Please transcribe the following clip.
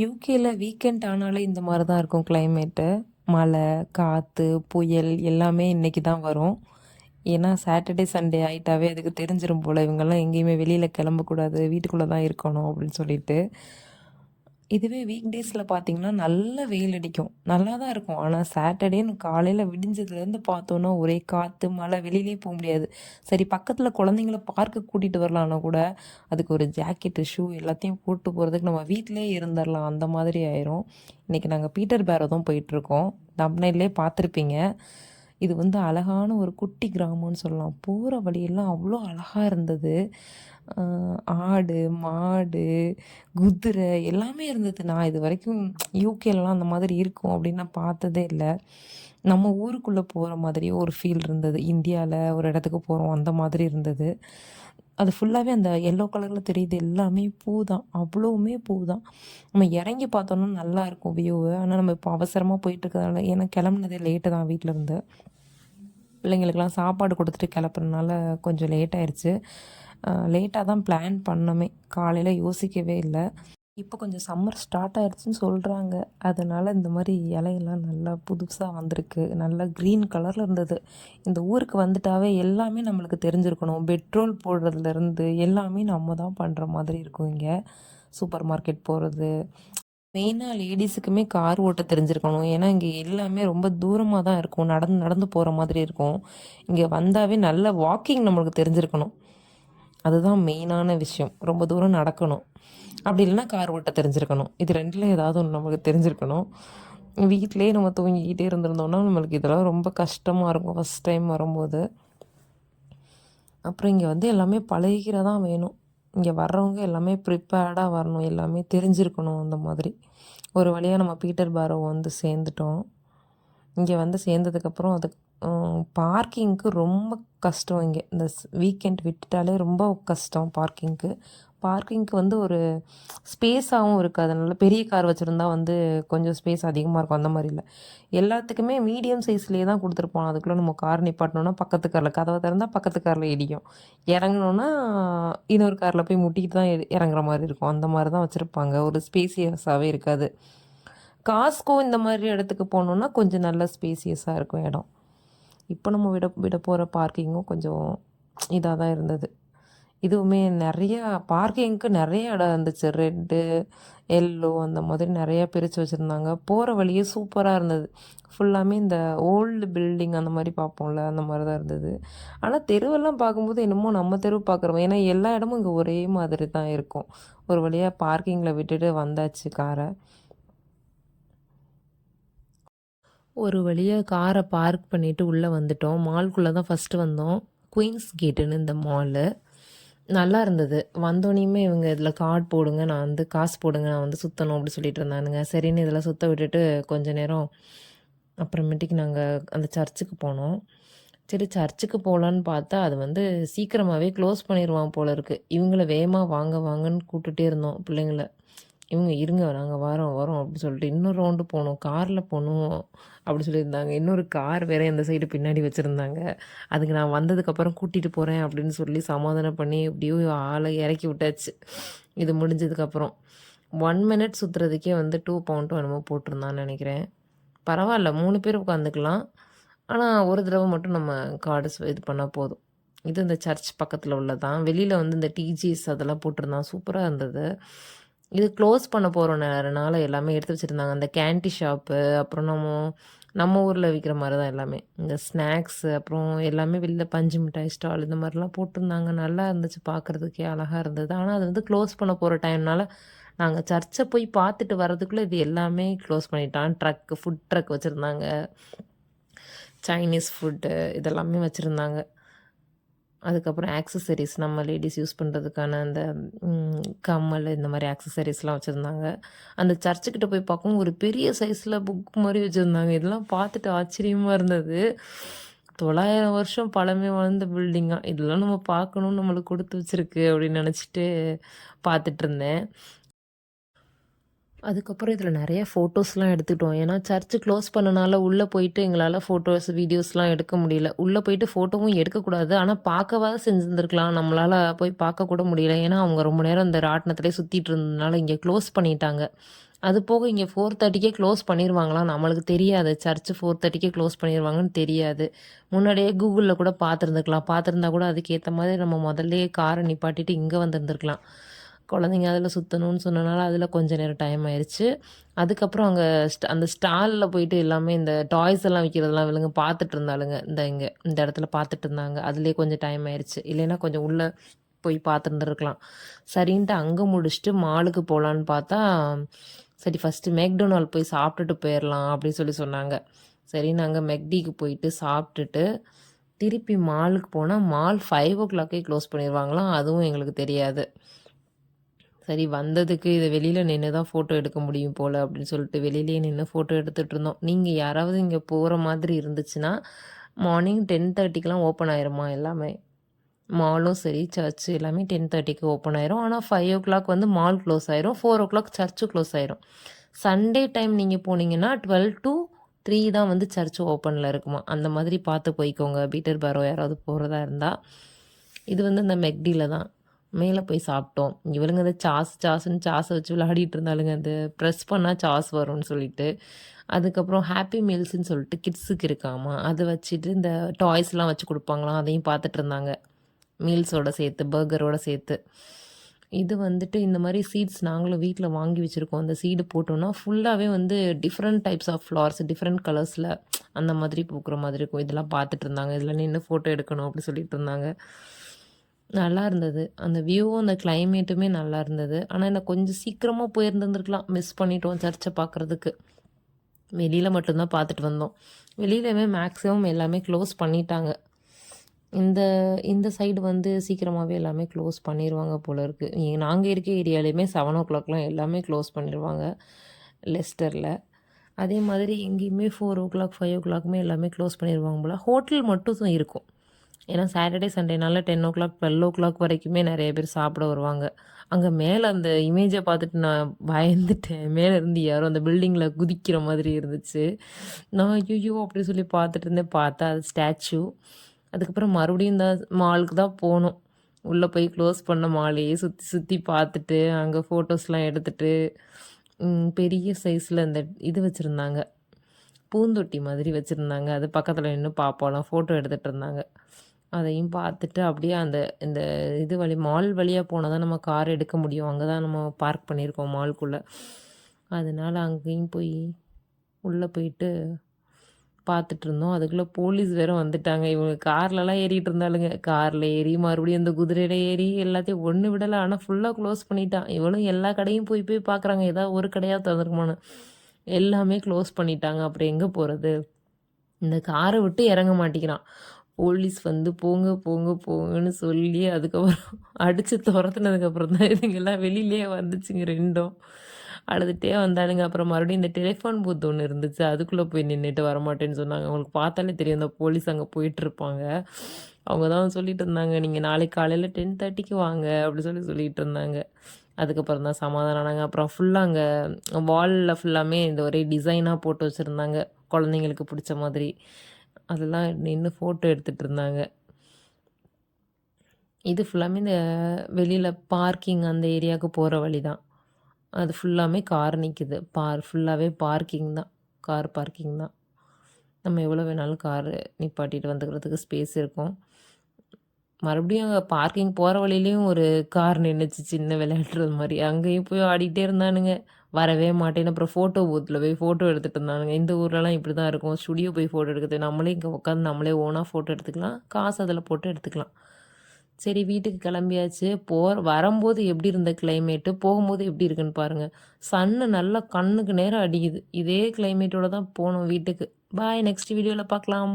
யூகேல வீக்கெண்ட் ஆனாலே இந்த மாரி தான் இருக்கும் கிளைமேட்டு. மழை, காத்து, புயல் எல்லாமே இன்னைக்கு தான் வரும். ஏன்னா சாட்டர்டே, சண்டே ஆயிட்டாவே அதுக்கு தெரிஞ்சிரும் போல. இவங்கலாம் எங்கேயுமே வெளியில கிளம்பக்கூடாது, வீட்டுக்குள்ள தான் இருக்கணும் அப்படின்னு சொல்லிட்டு. இதுவே வீக் டேஸில் பார்த்தீங்கன்னா நல்ல வெயில் அடிக்கும், நல்லா தான் இருக்கும். ஆனால் சாட்டர்டேன்னு காலையில் விடிஞ்சதுலேருந்து பார்த்தோன்னா ஒரே காற்று மழை, வெளியிலே போக முடியாது. சரி பக்கத்தில் குழந்தைங்கள பார்க்கு கூட்டிகிட்டு வரலான்னா கூட அதுக்கு ஒரு ஜாக்கெட்டு ஷூ எல்லாத்தையும் போட்டு போகிறதுக்கு நம்ம வீட்டிலே இருந்துடலாம், அந்த மாதிரி ஆயிரும். இன்றைக்கி நாங்கள் பீட்டர் பேரோ தான் போயிட்டுருக்கோம். தம்ப்நெயிலே பார்த்துருப்பீங்க. இது வந்து அழகான ஒரு குட்டி கிராமம்னு சொல்லலாம். போகிற வழியெல்லாம் அவ்வளோ அழகாக இருந்தது. ஆடு, மாடு, குதிரை எல்லாமே இருந்தது. நான் இது வரைக்கும் யூகேலலாம் அந்த மாதிரி இருக்கும் அப்படின்னு நான் பார்த்ததே இல்லை. நம்ம ஊருக்குள்ளே போகிற மாதிரியே ஒரு ஃபீல் இருந்தது. இந்தியாவில் ஒரு இடத்துக்கு போகிறோம் அந்த மாதிரி இருந்தது. அது ஃபுல்லாகவே அந்த எல்லோ கலரில் தெரியுது எல்லாமே பூ தான், அவ்வளோவுமே பூ தான். நம்ம இறங்கி பார்த்தோன்னா நல்லாயிருக்கும் வியூவு. ஆனால் நம்ம இப்போ அவசரமாக போயிட்டுருக்கறதால, ஏன்னா கிளம்புனதே லேட்டு தான் வீட்டிலேருந்து. பிள்ளைங்களுக்கெல்லாம் சாப்பாடு கொடுத்துட்டு கிளப்புறதுனால கொஞ்சம் லேட் ஆயிடுச்சு. லேட்டாக தான் பிளான் பண்ணோமே, காலையில் யோசிக்கவே இல்லை. இப்போ கொஞ்சம் சம்மர் ஸ்டார்ட் ஆயிடுச்சுன்னு சொல்கிறாங்க. அதனால் இந்த மாதிரி இலையெல்லாம் நல்லா புதுசாக வந்திருக்கு, நல்லா க்ரீன் கலரில் இருந்தது. இந்த ஊருக்கு வந்துட்டாவே எல்லாமே நம்மளுக்கு தெரிஞ்சிருக்கணும். பெட்ரோல் போடுறதுலேருந்து எல்லாமே நம்ம தான் பண்ணுற மாதிரி இருக்கும் இங்கே. சூப்பர் மார்க்கெட் போகிறது, மெயினாக லேடிஸுக்குமே கார் ஓட்ட தெரிஞ்சிருக்கணும். ஏன்னா இங்கே எல்லாமே ரொம்ப தூரமாக தான் இருக்கும், நடந்து நடந்து போகிற மாதிரி இருக்கும். இங்கே வந்தாவே நல்ல வாக்கிங் நம்மளுக்கு தெரிஞ்சிருக்கணும், அதுதான் மெயினான விஷயம். ரொம்ப தூரம் நடக்கணும், அப்படி இல்லைன்னா கார் ஓட்ட தெரிஞ்சிருக்கணும். இது ரெண்டில் ஏதாவது ஒன்று நம்மளுக்கு தெரிஞ்சிருக்கணும். வீட்டிலே நம்ம தூங்கிக்கிட்டே இருந்திருந்தோம்னா நம்மளுக்கு இதெல்லாம் ரொம்ப கஷ்டமாக இருக்கும் ஃபஸ்ட் டைம் வரும்போது. அப்புறம் இங்கே வந்து எல்லாமே பழகிக்கிறதான் வேணும். இங்கே வர்றவங்க எல்லாமே ப்ரிப்பேர்டாக வரணும், எல்லாமே தெரிஞ்சிருக்கணும் அந்த மாதிரி. ஒரு வழியாக நம்ம பீட்டர் பேரோ வந்து சேர்ந்துட்டோம். இங்கே வந்து சேர்ந்ததுக்கப்புறம் அது பார்க்கிங்க்கு ரொம்ப கஷ்டம் இங்கே. இந்த வீக்கெண்ட் விட்டுட்டாலே ரொம்ப கஷ்டம் பார்க்கிங்க்கு. பார்க்கிங்க்கு வந்து ஒரு ஸ்பேஸாகவும் இருக்காது. நல்ல பெரிய கார் வச்சுருந்தா வந்து கொஞ்சம் ஸ்பேஸ் அதிகமாக இருக்கும், அந்த மாதிரி இல்லை. எல்லாத்துக்குமே மீடியம் சைஸ்லேயே தான் கொடுத்துருப்போம். அதுக்குள்ளே நம்ம கார் நிப்பாட்டினோன்னா பக்கத்து காரில் கதவை திறந்தால் பக்கத்து காரில் இடிக்கும், இறங்கினோன்னா இன்னொரு காரில் போய் முட்டிக்கிட்டு தான் இறங்குற மாதிரி இருக்கும். அந்த மாதிரி தான் வச்சுருப்பாங்க, ஒரு ஸ்பேசியஸாகவே இருக்காது. காஸ்கோ இந்த மாதிரி இடத்துக்கு போனோன்னா கொஞ்சம் நல்ல ஸ்பேசியஸாக இருக்கும் இடம். இப்போ நம்ம விட விட போகிற பார்க்கிங்கும் கொஞ்சம் இதாக தான் இருந்தது. இதுவுமே நிறையா பார்க்கிங்க்கு நிறைய இடம் இருந்துச்சு. ரெட்டு, எல்லோ அந்த மாதிரி நிறையா பிரித்து வச்சுருந்தாங்க. போகிற வழியே சூப்பராக இருந்தது. ஃபுல்லாமே இந்த ஓல்டு பில்டிங் அந்த மாதிரி பார்ப்போம்ல, அந்த மாதிரி தான் இருந்தது. ஆனால் தெருவெல்லாம் பார்க்கும்போது என்னமோ நம்ம தெருவு பார்க்குறோம். ஏன்னா எல்லா இடமும் இங்கே ஒரே மாதிரி தான் இருக்கும். ஒரு வழியாக பார்க்கிங்கில் விட்டுட்டு வந்தாச்சு காரை. ஒரு வழியாக காரை பார்க் பண்ணிவிட்டு உள்ளே வந்துட்டோம். மால்குள்ளே தான் ஃபஸ்ட்டு வந்தோம். குயின்ஸ் கேட்டுன்னு இந்த மாலு நல்லா இருந்தது. வந்தோடனையுமே இவங்க இதில் கார்டு போடுங்க, நான் வந்து காசு போடுங்க, நான் வந்து சுற்றணும் அப்படி சொல்லிட்டு இருந்தானுங்க. சரின்னு இதெல்லாம் சுற்ற விட்டுட்டு கொஞ்ச நேரம் அப்புறமேட்டுக்கு நாங்கள் அந்த சர்ச்சுக்கு போனோம். சரி சர்ச்சுக்கு போகலான்னு பார்த்தா அது வந்து சீக்கிரமாகவே க்ளோஸ் பண்ணிடுவான் போல இருக்குது. இவங்கள வேகமாக வாங்க வாங்கன்னு கூப்பிட்டுட்டே இருந்தோம் பிள்ளைங்கள. இவங்க இருங்க நாங்கள் வரோம் வரோம் அப்படி சொல்லிட்டு இன்னொரு ரவுண்டு போனோம், காரில் போகணும் அப்படி சொல்லியிருந்தாங்க. இன்னொரு கார் வேறு இந்த சைடு பின்னாடி வச்சுருந்தாங்க. அதுக்கு நான் வந்ததுக்கப்புறம் கூட்டிகிட்டு போகிறேன் அப்படின்னு சொல்லி சமாதானம் பண்ணி எப்படியோ ஆளை இறக்கி விட்டாச்சு. இது முடிஞ்சதுக்கப்புறம் 1 மினிட் சுற்றுறதுக்கே வந்து 2 பவுண்டோ என்னமோ போட்டிருந்தான்னு நினைக்கிறேன். பரவாயில்ல, 3 பேர் உட்காந்துக்கலாம். ஆனால் ஒரு தடவை மட்டும் நம்ம கார்டு இது பண்ணால் போதும். இது இந்த சர்ச் பக்கத்தில் உள்ளதான். வெளியில் வந்து இந்த டிஜிஎஸ் அதெல்லாம் போட்டிருந்தான், சூப்பராக இருந்தது. இது க்ளோஸ் பண்ண போகிற நேரனால எல்லாமே எடுத்து வச்சுருந்தாங்க. அந்த கேண்டி ஷாப்பு, அப்புறம் நம்ம ஊரில் விற்கிற மாதிரி தான் எல்லாமே. இந்த ஸ்நாக்ஸு, அப்புறம் எல்லாமே வெளில பஞ்சு மிட்டாய் ஸ்டால் இந்த மாதிரிலாம் போட்டிருந்தாங்க. நல்லா இருந்துச்சு, பார்க்குறதுக்கே அழகாக இருந்தது. ஆனால் அது வந்து க்ளோஸ் பண்ண போகிற டைம்னால நாங்கள் சர்ச்சை போய் பார்த்துட்டு வர்றதுக்குள்ளே இது எல்லாமே க்ளோஸ் பண்ணிட்டான். ஃபுட் ட்ரக் வச்சுருந்தாங்க, சைனீஸ் ஃபுட்டு இதெல்லாமே வச்சுருந்தாங்க. அதுக்கப்புறம் ஆக்சஸரீஸ் நம்ம லேடிஸ் யூஸ் பண்ணுறதுக்கான அந்த கம்மல் இந்த மாதிரி ஆக்சஸரீஸ்லாம் வச்சுருந்தாங்க. அந்த சர்ச்சுக்கிட்ட போய் பார்க்கவும் ஒரு பெரிய சைஸில் புக் மாதிரி வச்சுருந்தாங்க. இதெல்லாம் பார்த்துட்டு ஆச்சரியமாக இருந்தது. 900 வருஷம் பழமை வாழ்ந்த பில்டிங்காக, இதெல்லாம் நம்ம பார்க்கணுன்னு நம்மளுக்கு கொடுத்து வச்சுருக்கு அப்படின்னு நினச்சிட்டு பார்த்துட்ருந்தேன். அதுக்கப்புறம் இதில் நிறைய ஃபோட்டோஸ்லாம் எடுத்துட்டோம். ஏன்னா சர்ச்சு க்ளோஸ் பண்ணனால உள்ளே போயிட்டு எங்களால் ஃபோட்டோஸ், வீடியோஸ்லாம் எடுக்க முடியல. உள்ளே போயிட்டு ஃபோட்டோவும் எடுக்கக்கூடாது. ஆனால் பார்க்கவாது செஞ்சிருந்துருக்கலாம். நம்மளால் போய் பார்க்கக்கூட முடியல. ஏன்னா அவங்க ரொம்ப நேரம் இந்த ராட்டினத்திலே சுற்றிட்டு இருந்ததுனால இங்கே க்ளோஸ் பண்ணிட்டாங்க. அது போக இங்கே 4:30க்கே க்ளோஸ் பண்ணிருவாங்களாம். நம்மளுக்கு தெரியாது. சர்ச்சு 4:30க்கே க்ளோஸ் பண்ணிருவாங்கன்னு தெரியாது. முன்னாடியே கூகுளில் கூட பார்த்துருந்துருக்கலாம். பார்த்துருந்தா கூட அதுக்கேற்ற மாதிரி நம்ம முதல்லயே காரை நிப்பாட்டிட்டு இங்கே வந்திருந்துருக்கலாம். குழந்தைங்க அதில் சுற்றணும்னு சொன்னனால அதில் கொஞ்ச நேரம் டைம் ஆயிடுச்சு. அதுக்கப்புறம் அங்கே அந்த ஸ்டாலில் போயிட்டு எல்லாமே இந்த டாய்ஸ் எல்லாம் விற்கிறதெல்லாம் இவளுங்க பார்த்துட்டு இருந்தாளுங்க. இங்கே இந்த இடத்துல பார்த்துட்டு இருந்தாங்க. அதுலேயே கொஞ்சம் டைம் ஆயிடுச்சு. இல்லைன்னா கொஞ்சம் உள்ளே போய் பார்த்துருந்துருக்கலாம். சரின்ட்டு அங்கே முடிச்சுட்டு மாலுக்கு போகலான்னு பார்த்தா, சரி ஃபஸ்ட்டு மெக்டொனால்ட் போய் சாப்பிட்டுட்டு போயிடலாம் அப்படின்னு சொன்னாங்க. சரி நாங்கள் மெக்டிக்கு போயிட்டு சாப்பிட்டுட்டு திருப்பி மாலுக்கு போனால் மால் 5:00க்கே க்ளோஸ் பண்ணிடுவாங்களாம். அதுவும் எங்களுக்கு தெரியாது. சரி வந்ததுக்கு இதை வெளியில் நின்று தான் ஃபோட்டோ எடுக்க முடியும் போல் அப்படின்னு சொல்லிட்டு வெளியிலேயே நின்று ஃபோட்டோ எடுத்துகிட்டு இருந்தோம். நீங்கள் யாராவது இங்கே போகிற மாதிரி இருந்துச்சுன்னா மார்னிங் 10:30க்கெலாம் ஓப்பன் ஆயிருமா எல்லாமே. மாலும் சரி சர்ச்சு எல்லாமே 10:30க்கு ஓப்பன் ஆயிரும். ஆனால் 5:00 வந்து மால் க்ளோஸ் ஆயிரும். 4:00 சர்ச்சு க்ளோஸ் ஆயிரும். சண்டே டைம் நீங்கள் போனீங்கன்னா 12 to 3 தான் வந்து சர்ச் ஓப்பனில் இருக்குமா. அந்த மாதிரி பார்த்து போய்க்கோங்க. பீட்டர் பாரோ யாராவது போகிறதா இருந்தால். இது வந்து இந்த மெக்டியில் தான். மேலே போய் சாப்பிட்டோம். இவளுங்க அந்த சாஸுன்னு சாஸை வச்சு விளையாடிட்டு இருந்தாலுங்க. அந்த ப்ரெஸ் பண்ணால் சாஸ் வரும்னு சொல்லிட்டு. அதுக்கப்புறம் ஹாப்பி மீல்ஸ்ன்னு சொல்லிட்டு கிட்ஸுக்கு இருக்காமா. அதை வச்சுட்டு இந்த டாய்ஸ்லாம் வச்சு கொடுப்பாங்களாம். அதையும் பார்த்துட்டு இருந்தாங்க. மீல்ஸோட சேர்த்து, பர்கரோட சேர்த்து. இது வந்துட்டு இந்த மாதிரி சீட்ஸ் நாங்களும் வீட்டில் வாங்கி வச்சுருக்கோம். அந்த சீடு போட்டோன்னா ஃபுல்லாகவே வந்து different types of flowers, different கலர்ஸில் அந்த மாதிரி பூக்கிற மாதிரி இருக்கும். இதெல்லாம் பார்த்துட்டு இருந்தாங்க. இதில் நின்று ஃபோட்டோ எடுக்கணும் அப்படி சொல்லிட்டு இருந்தாங்க. நல்லா இருந்தது. அந்த வியூவும் அந்த கிளைமேட்டுமே நல்லா இருந்தது. ஆனால் என்ன கொஞ்சம் சீக்கிரமாக போயிருந்துருக்கலாம். மிஸ் பண்ணிட்டோம் சர்ச்சை பார்க்குறதுக்கு. வெளியில் மட்டும்தான் பார்த்துட்டு வந்தோம். வெளியிலவே மேக்ஸிமம் எல்லாமே க்ளோஸ் பண்ணிட்டாங்க. இந்த இந்த சைடு வந்து சீக்கிரமாகவே எல்லாமே க்ளோஸ் பண்ணிடுவாங்க போல இருக்குது. நாங்கள் இருக்க ஏரியாலேயுமே 7:00லாம் எல்லாமே க்ளோஸ் பண்ணிடுவாங்க லெஸ்டரில். அதே மாதிரி எங்கேயுமே 4:00 5:00க்குமே எல்லாமே க்ளோஸ் பண்ணிடுவாங்க போல். ஹோட்டல் மட்டும் தான் இருக்கும். ஏன்னா சாட்டர்டே சண்டேனால 10:00 12:00 வரைக்குமே நிறைய பேர் சாப்பிட வருவாங்க. அங்கே மேலே அந்த இமேஜை பார்த்துட்டு நான் பயந்துட்டேன். மேலே இருந்து யாரோ அந்த பில்டிங்கில் குதிக்கிற மாதிரி இருந்துச்சு. நான் ஐயோ அப்படி சொல்லி பார்த்துட்டு இருந்தேன். பார்த்தா அது ஸ்டாச்சு. அதுக்கப்புறம் மறுபடியும் இந்த மாலுக்கு தான் போனோம். உள்ளே போய் க்ளோஸ் பண்ண மாலையே சுற்றி சுற்றி பார்த்துட்டு அங்கே ஃபோட்டோஸ்லாம் எடுத்துகிட்டு பெரிய சைஸில் இந்த இது வச்சுருந்தாங்க. பூந்தொட்டி மாதிரி வச்சுருந்தாங்க. அது பக்கத்தில் நின்று பார்ப்போம்லாம் ஃபோட்டோ எடுத்துகிட்டு இருந்தாங்க. அதையும் பார்த்துட்டு அப்படியே அந்த இந்த இது மால் வழியாக போனால் தான் நம்ம கார் எடுக்க முடியும். அங்கே தான் நம்ம பார்க் பண்ணியிருக்கோம் மால்குள்ளே. அதனால் அங்கேயும் போய் உள்ளே போயிட்டு பார்த்துட்டு இருந்தோம். அதுக்குள்ளே போலீஸ் வேறு வந்துட்டாங்க. இவங்க கார்லலாம் ஏறிட்டு இருந்தாலுங்க. காரில் ஏறி மறுபடியும் அந்த குதிரையில் ஏறி எல்லாத்தையும் ஒன்று விடலை. ஆனால் ஃபுல்லாக க்ளோஸ் பண்ணிட்டான். இவளும் எல்லா கடையும் போய் போய் பார்க்குறாங்க. ஏதாவது ஒரு கடையாக திறந்துருக்குமான்னு. எல்லாமே க்ளோஸ் பண்ணிட்டாங்க. அப்புறம் எங்கே போகிறது? இந்த காரை விட்டு இறங்க மாட்டேங்கிறான். போலீஸ் வந்து போங்க போங்க போங்கன்னு சொல்லி அதுக்கப்புறம் அடித்து துரத்துனதுக்கப்புறம் தான் இதுங்கெல்லாம் வெளியிலேயே வந்துச்சுங்க ரெண்டும். அழுதுகிட்டே வந்தாலுங்க. அப்புறம் மறுபடியும் இந்த டெலிஃபோன் பூத் ஒன்று இருந்துச்சு. அதுக்குள்ளே போய் நின்றுட்டு வரமாட்டேன்னு சொன்னாங்க. அவங்களுக்கு பார்த்தாலே தெரியும் இந்த போலீஸ் அங்கே போயிட்டுருப்பாங்க. அவங்க தான் சொல்லிட்டு இருந்தாங்க, நீங்கள் நாளைக்கு காலையில் 10:30க்கு வாங்க அப்படி சொல்லிட்டு இருந்தாங்க. அதுக்கப்புறம் தான் சமாதானம் ஆனாங்க. அப்புறம் ஃபுல்லாக அங்கே வாலில் ஃபுல்லாமே இந்த ஒரே டிசைனாக போட்டு வச்சுருந்தாங்க குழந்தைங்களுக்கு பிடிச்ச மாதிரி. அதெல்லாம் நின்று ஃபோட்டோ எடுத்துகிட்டு இருந்தாங்க. இது ஃபுல்லாமே இந்த வெளியில் பார்க்கிங் அந்த ஏரியாவுக்கு போகிற வழி தான். அது ஃபுல்லாமே கார் நிற்குது. ஃபுல்லாகவே பார்க்கிங் தான். கார் பார்க்கிங் தான். நம்ம எவ்வளோ வேணாலும் கார் நிப்பாட்டிட்டு வந்துக்கிறதுக்கு ஸ்பேஸ் இருக்கும். மறுபடியும் அங்கே பார்க்கிங் போகிற வழியிலையும் ஒரு கார் நின்றுச்சு சின்ன விளையாடுறது மாதிரி. அங்கேயும் போய் ஆடிட்டே இருந்தானுங்க. வரவே மாட்டேன்னு. அப்புறம் ஃபோட்டோ பூத்தில் போய் ஃபோட்டோ எடுத்துகிட்டு இருந்தானுங்க. இந்த ஊர்லலாம் இப்படி தான் இருக்கும். ஸ்டுடியோ போய் ஃபோட்டோ எடுக்கிறது. நம்மளே இங்கே உட்காந்து நம்மளே ஓனாக ஃபோட்டோ எடுத்துக்கலாம். காசு அதில் போட்டு எடுத்துக்கலாம். சரி வீட்டுக்கு கிளம்பியாச்சு. வரும்போது எப்படி இருந்த கிளைமேட்டு, போகும்போது எப்படி இருக்குன்னு பாருங்கள். சன்னு நல்லா கண்ணுக்கு நேரம் அடிக்குது. இதே கிளைமேட்டோட தான் போனோம் வீட்டுக்கு. பாய், நெக்ஸ்ட் வீடியோவில் பார்க்கலாம்.